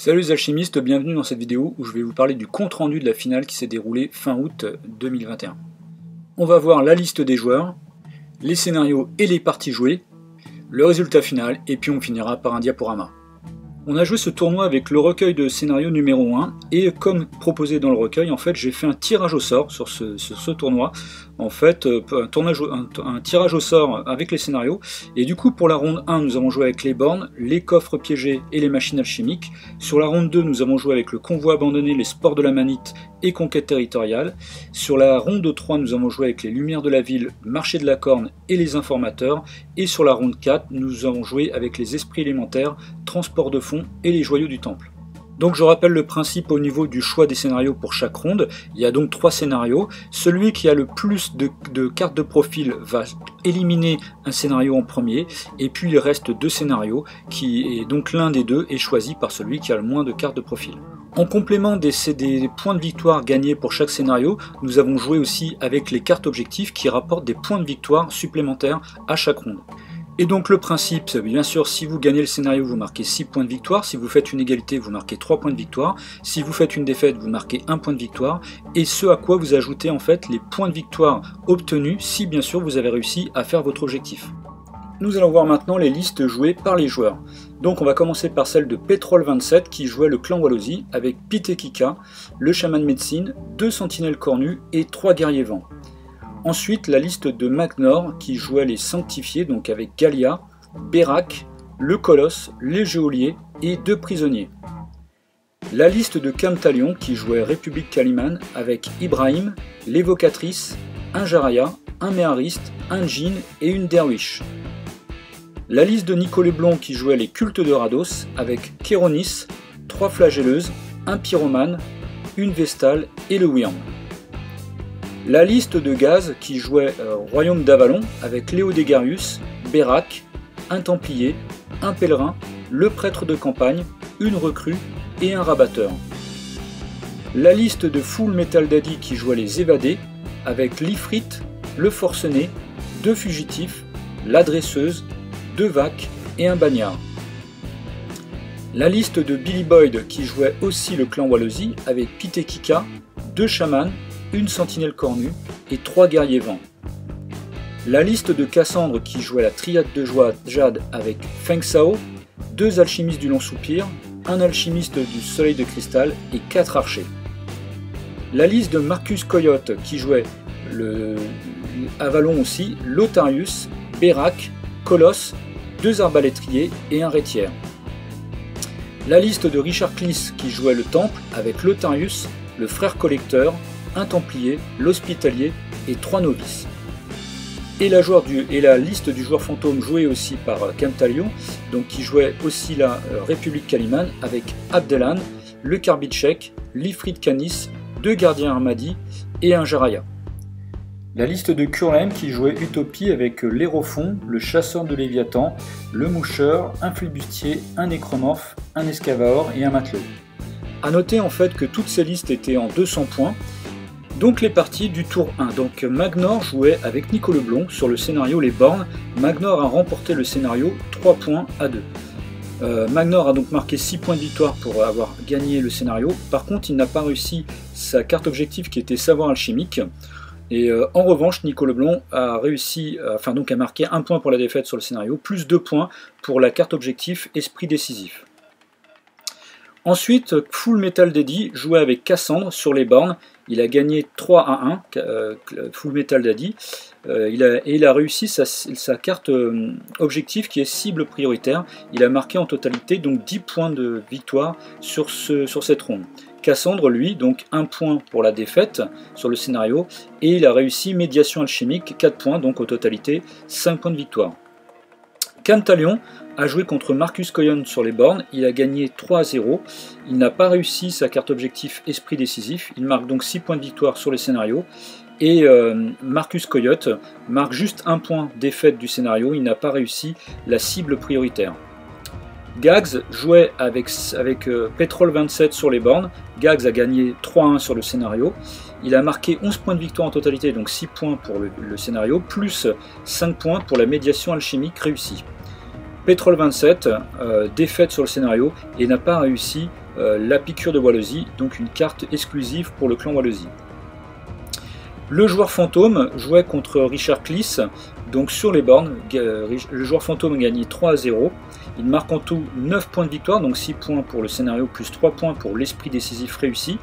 Salut les alchimistes, bienvenue dans cette vidéo où je vais vous parler du compte-rendu de la finale qui s'est déroulée fin août 2021. On va voir la liste des joueurs, les scénarios et les parties jouées, le résultat final et puis on finira par un diaporama. On a joué ce tournoi avec le recueil de scénario numéro 1 et comme proposé dans le recueil, en fait j'ai fait un tirage au sort sur ce tournoi. En fait, un tirage au sort avec les scénarios. Et du coup, pour la ronde 1, nous avons joué avec les bornes, les coffres piégés et les machines alchimiques. Sur la ronde 2, nous avons joué avec le convoi abandonné, les sports de la manite et conquête territoriale. Sur la ronde 3, nous avons joué avec les lumières de la ville, marché de la corne et les informateurs. Et sur la ronde 4, nous avons joué avec les esprits élémentaires, transport de fonds et les joyaux du temple. Donc je rappelle le principe au niveau du choix des scénarios pour chaque ronde. Il y a donc 3 scénarios. Celui qui a le plus de cartes de profil va éliminer un scénario en premier. Et puis il reste 2 scénarios, et donc l'un des deux est choisi par celui qui a le moins de cartes de profil. En complément des points de victoire gagnés pour chaque scénario, nous avons joué aussi avec les cartes objectifs qui rapportent des points de victoire supplémentaires à chaque ronde. Et donc le principe, c'est bien sûr, si vous gagnez le scénario, vous marquez 6 points de victoire. Si vous faites une égalité, vous marquez 3 points de victoire. Si vous faites une défaite, vous marquez 1 point de victoire. Et ce à quoi vous ajoutez en fait les points de victoire obtenus si bien sûr vous avez réussi à faire votre objectif. Nous allons voir maintenant les listes jouées par les joueurs. Donc on va commencer par celle de Pétrole27 qui jouait le clan Walosi avec Pitekika, le chaman médecine, 2 sentinelles cornues et 3 guerriers vents. Ensuite, la liste de Magnor qui jouait les sanctifiés, donc avec Galia, Berak, le colosse, les geôliers et 2 prisonniers. La liste de Kamtalion qui jouait République Kaliman avec Ibrahim, l'évocatrice, un Jaraya, un méhariste, un djinn et une derwiche. La liste de Nico Leblon qui jouait les cultes de Rados avec Kéronis, 3 flagelleuses, un pyromane, une vestale et le Wyrm. La liste de Gaz qui jouait Royaume d'Avalon avec Léo Degarius, Berak, un Templier, un Pèlerin, le Prêtre de campagne, une recrue et un Rabatteur. La liste de Full Metal Daddy qui jouait les Évadés avec l'Ifrit, le Forcené, 2 fugitifs, la Dresseuse, 2 Vaques et un Bagnard. La liste de Billy Boyd qui jouait aussi le clan Walosi avec Pitekika, 2 chamans, une sentinelle cornue et 3 guerriers vents. La liste de Cassandre qui jouait la triade de Jade avec Feng Sao, 2 alchimistes du long soupir, un alchimiste du soleil de cristal et 4 archers. La liste de Marcus Coyote qui jouait le Avalon aussi, Lotarius, Berak, Colosse, 2 arbalétriers et un rétière. La liste de Richard Clis qui jouait le temple avec Lotarius, le frère collecteur, un Templier, l'Hospitalier et 3 novices. Et la liste du joueur fantôme jouée aussi par Kamtalion, donc qui jouait aussi la République Kaliman avec Abdelan, le Karbitchek, l'Ifrit Canis, 2 gardiens Armadi et un Jaraya. La liste de Kurlem qui jouait Utopie avec l'Hérophon, le chasseur de Léviathan, le Moucheur, un flibustier, un nécromorphe, un escavaor et un matelot. A noter en fait que toutes ces listes étaient en 200 points. Donc les parties du tour 1. Donc Magnor jouait avec Nico Leblon sur le scénario Les Bornes. Magnor a remporté le scénario 3 points à 2. Magnor a donc marqué 6 points de victoire pour avoir gagné le scénario. Par contre, il n'a pas réussi sa carte objectif qui était savoir alchimique. Et en revanche, Nico Leblon a réussi, a marqué 1 point pour la défaite sur le scénario, plus 2 points pour la carte objectif esprit décisif. Ensuite, Full Metal Daddy jouait avec Cassandre sur les bornes. Il a gagné 3 à 1, Full Metal Daddy. Il a réussi sa carte objectif qui est cible prioritaire. Il a marqué en totalité donc 10 points de victoire sur cette ronde. Cassandre, lui, donc 1 point pour la défaite sur le scénario. Et il a réussi médiation alchimique, 4 points, donc en totalité 5 points de victoire. Kamtalion a joué contre Marcus Coyon sur les bornes, il a gagné 3 à 0, il n'a pas réussi sa carte objectif esprit décisif, il marque donc 6 points de victoire sur les scénarios, et Marcus Coyote marque juste 1 point défaite du scénario, il n'a pas réussi la cible prioritaire. Gags jouait avec Pétrole27 sur les bornes, Gags a gagné 3-1 sur le scénario, il a marqué 11 points de victoire en totalité, donc 6 points pour le scénario, plus 5 points pour la médiation alchimique réussie. Pétrole27, défaite sur le scénario et n'a pas réussi la piqûre de Wallosie, donc une carte exclusive pour le clan Wallosie. Le joueur fantôme jouait contre Richard Cleese, donc sur les bornes. Le joueur fantôme a gagné 3-0. Il marque en tout 9 points de victoire, donc 6 points pour le scénario, plus 3 points pour l'esprit décisif réussi.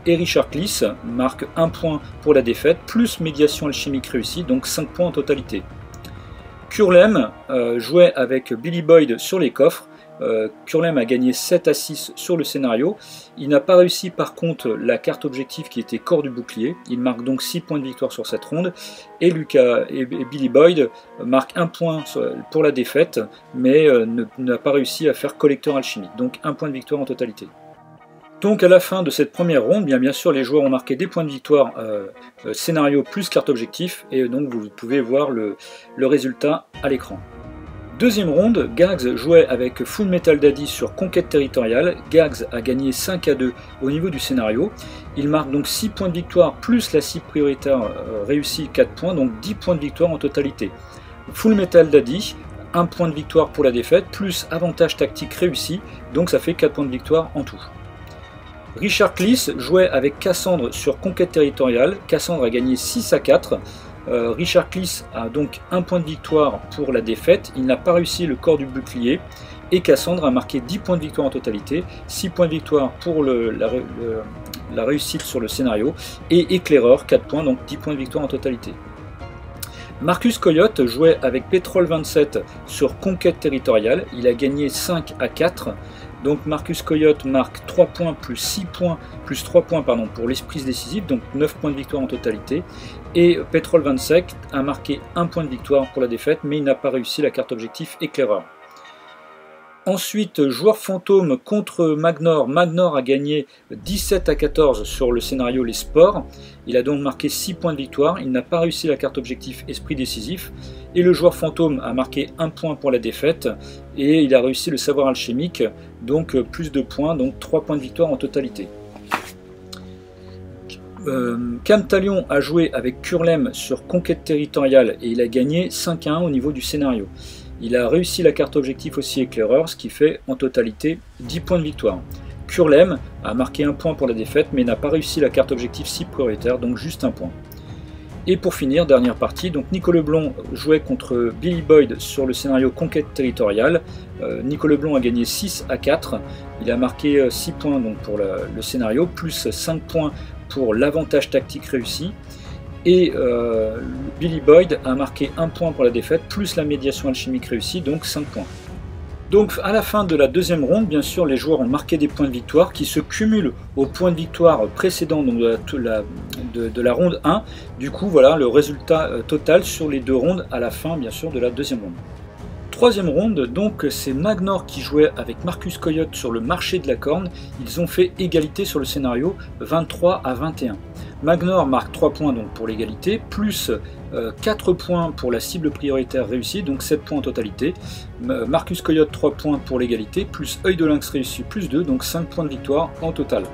Et Richard Cleese marque 1 point pour la défaite, plus médiation alchimique réussie, donc 5 points en totalité. Curlem jouait avec Billy Boyd sur les coffres. Curlem a gagné 7-6 sur le scénario. Il n'a pas réussi par contre la carte objectif qui était corps du bouclier. Il marque donc 6 points de victoire sur cette ronde. Et Billy Boyd marque 1 point pour la défaite, mais n'a pas réussi à faire collecteur alchimique. Donc 1 point de victoire en totalité. Donc à la fin de cette première ronde, bien sûr les joueurs ont marqué des points de victoire scénario plus carte objectif, et donc vous pouvez voir le résultat à l'écran. Deuxième ronde, Gags jouait avec Full Metal Daddy sur Conquête Territoriale. Gags a gagné 5-2 au niveau du scénario. Il marque donc 6 points de victoire plus la cible prioritaire réussie 4 points, donc 10 points de victoire en totalité. Full Metal Daddy, 1 point de victoire pour la défaite, plus avantage tactique réussi, donc ça fait 4 points de victoire en tout. Richard Cleese jouait avec Cassandre sur Conquête Territoriale. Cassandre a gagné 6-4. Richard Cleese a donc 1 point de victoire pour la défaite, il n'a pas réussi le corps du bouclier, et Cassandre a marqué 10 points de victoire en totalité, 6 points de victoire pour la réussite sur le scénario, et Éclaireur 4 points, donc 10 points de victoire en totalité. Marcus Coyote jouait avec Pétrole 27 sur Conquête Territoriale, il a gagné 5-4. Donc Marcus Coyote marque 3 points plus 6 points plus 3 points pour l'esprit décisif, donc 9 points de victoire en totalité. Et Pétrole 27 a marqué 1 point de victoire pour la défaite, mais il n'a pas réussi la carte objectif Éclaireur. Ensuite, joueur fantôme contre Magnor. Magnor a gagné 17-14 sur le scénario Les Sports. Il a donc marqué 6 points de victoire. Il n'a pas réussi la carte objectif Esprit décisif. Et le joueur fantôme a marqué 1 point pour la défaite. Et il a réussi le savoir alchimique, donc plus de points, donc 3 points de victoire en totalité. Camtalion a joué avec Curlem sur Conquête Territoriale et il a gagné 5-1 au niveau du scénario. Il a réussi la carte objectif aussi Éclaireur, ce qui fait en totalité 10 points de victoire. Curlem a marqué 1 point pour la défaite, mais n'a pas réussi la carte objectif cible prioritaire, donc juste 1 point. Et pour finir, dernière partie, donc Nico Leblond jouait contre Billy Boyd sur le scénario Conquête Territoriale. Nico Leblond a gagné 6-4, il a marqué 6 points donc, pour le scénario, plus 5 points pour l'avantage tactique réussi. Et Billy Boyd a marqué 1 point pour la défaite, plus la médiation alchimique réussie, donc 5 points. Donc à la fin de la deuxième ronde, bien sûr, les joueurs ont marqué des points de victoire qui se cumulent aux points de victoire précédents donc de la ronde 1. Du coup, voilà le résultat total sur les deux rondes à la fin, bien sûr, de la deuxième ronde. Troisième ronde, donc c'est Magnor qui jouait avec Marcus Coyote sur le marché de la corne. Ils ont fait égalité sur le scénario 23-21. Magnor marque 3 points donc pour l'égalité, plus 4 points pour la cible prioritaire réussie, donc 7 points en totalité. Marcus Coyote 3 points pour l'égalité, plus œil de lynx réussi, plus 2, donc 5 points de victoire en total.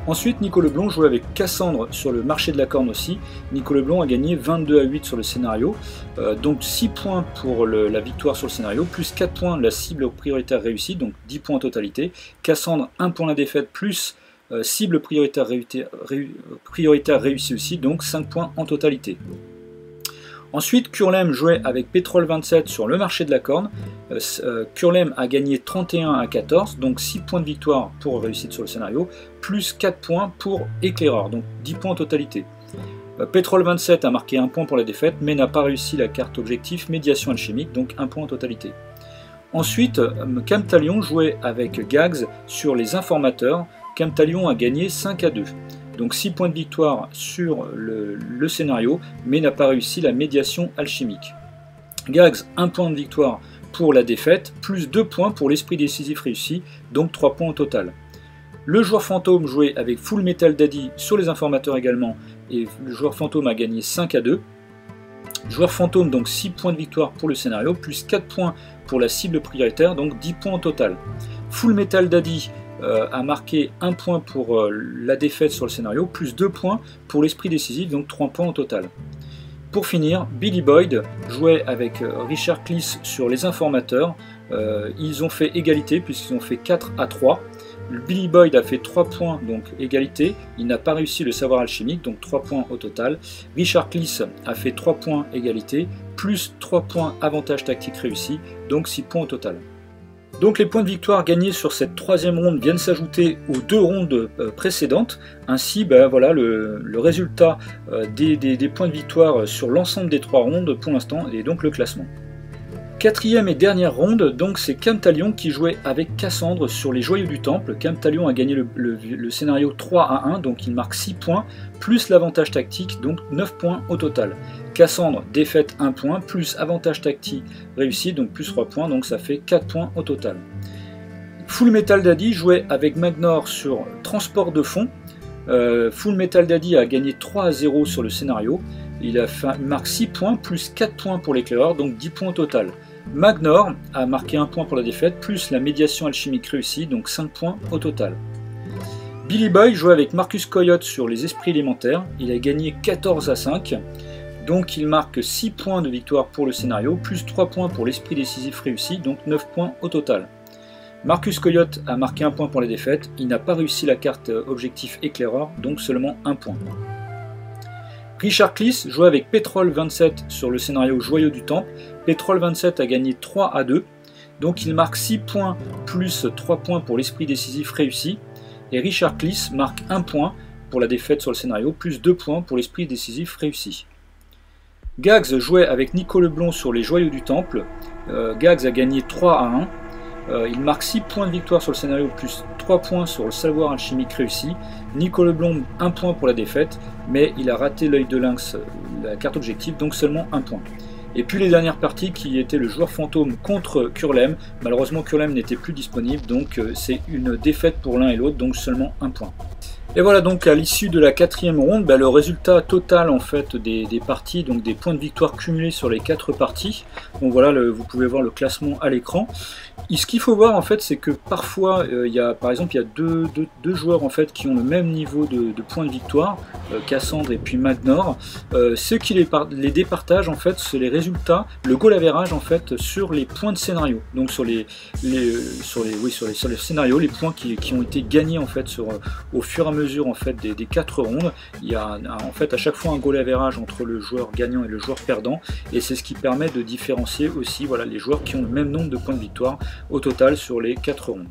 Ensuite, Nico Leblond jouait avec Cassandre sur le marché de la corne aussi. Nico Leblond a gagné 22-8 sur le scénario, donc 6 points pour la victoire sur le scénario, plus 4 points de la cible prioritaire réussie, donc 10 points en totalité. Cassandre 1 point la défaite, plus cible prioritaire réussie aussi, donc 5 points en totalité. Ensuite, Curlem jouait avec Pétrole 27 sur le marché de la corne. Curlem a gagné 31-14, donc 6 points de victoire pour réussite sur le scénario, plus 4 points pour Éclaireur, donc 10 points en totalité. Pétrole 27 a marqué 1 point pour la défaite, mais n'a pas réussi la carte objectif Médiation alchimique, donc 1 point en totalité. Ensuite, Camtalion jouait avec Gags sur les informateurs. Camtalion a gagné 5-2. Donc 6 points de victoire sur le scénario, mais n'a pas réussi la médiation alchimique. Gags, 1 point de victoire pour la défaite, plus 2 points pour l'esprit décisif réussi, donc 3 points au total. Le joueur fantôme jouait avec Full Metal Daddy sur les informateurs également, et le joueur fantôme a gagné 5-2. Joueur fantôme, donc 6 points de victoire pour le scénario, plus 4 points pour la cible prioritaire, donc 10 points au total. Full Metal Daddy a marqué 1 point pour la défaite sur le scénario, plus 2 points pour l'esprit décisif, donc 3 points au total. Pour finir, Billy Boyd jouait avec Richard Cleese sur les informateurs. Ils ont fait égalité puisqu'ils ont fait 4-3. Billy Boyd a fait 3 points, donc égalité, il n'a pas réussi le savoir alchimique, donc 3 points au total. Richard Cleese a fait 3 points égalité, plus 3 points avantage tactique réussi, donc 6 points au total. Donc les points de victoire gagnés sur cette troisième ronde viennent s'ajouter aux 2 rondes précédentes. Ainsi, voilà, le résultat des points de victoire sur l'ensemble des 3 rondes pour l'instant et donc le classement. Quatrième et dernière ronde, donc c'est Camtalion qui jouait avec Cassandre sur les Joyaux du Temple. Camtalion a gagné le scénario 3-1, donc il marque 6 points, plus l'avantage tactique, donc 9 points au total. Cassandre, défaite 1 point, plus avantage tactique réussi, donc plus 3 points, donc ça fait 4 points au total. Full Metal Daddy jouait avec Magnor sur Transport de fond. Full Metal Daddy a gagné 3-0 sur le scénario. Il marque 6 points, plus 4 points pour l'éclaireur, donc 10 points au total. Magnor a marqué 1 point pour la défaite, plus la médiation alchimique réussie, donc 5 points au total. Billy Boy jouait avec Marcus Coyote sur les esprits élémentaires, il a gagné 14-5, donc il marque 6 points de victoire pour le scénario, plus 3 points pour l'esprit décisif réussi, donc 9 points au total. Marcus Coyote a marqué 1 point pour la défaite, il n'a pas réussi la carte objectif éclaireur, donc seulement 1 point. Richard Cleese jouait avec Pétrole 27 sur le scénario Joyaux du Temple. Pétrole 27 a gagné 3-2, donc il marque 6 points plus 3 points pour l'esprit décisif réussi. Et Richard Cleese marque 1 point pour la défaite sur le scénario, plus 2 points pour l'esprit décisif réussi. Gags jouait avec Nico Leblond sur les Joyaux du Temple. Gags a gagné 3-1. Il marque 6 points de victoire sur le scénario, plus 3 points sur le savoir alchimique réussi. Nico Leblond, 1 point pour la défaite, mais il a raté l'œil de lynx, la carte objective, donc seulement 1 point. Et puis les dernières parties qui étaient le joueur fantôme contre Curlem. Malheureusement Curlem n'était plus disponible, donc c'est une défaite pour l'un et l'autre, donc seulement 1 point. Et voilà donc à l'issue de la quatrième ronde, le résultat total en fait des parties, donc des points de victoire cumulés sur les 4 parties. Donc voilà, vous pouvez voir le classement à l'écran. Et ce qu'il faut voir en fait, c'est que parfois, par exemple, il y a deux joueurs en fait qui ont le même niveau de points de victoire, Cassandre et puis Magnor. Ce qui les départage en fait, c'est les résultats, le goal average en fait sur les points de scénario. Donc sur les scénarios, les points qui ont été gagnés en fait au fur et à mesure en fait des 4 rondes. Il y a en fait à chaque fois un goal average entre le joueur gagnant et le joueur perdant, et c'est ce qui permet de différencier aussi les joueurs qui ont le même nombre de points de victoire au total sur les 4 rondes.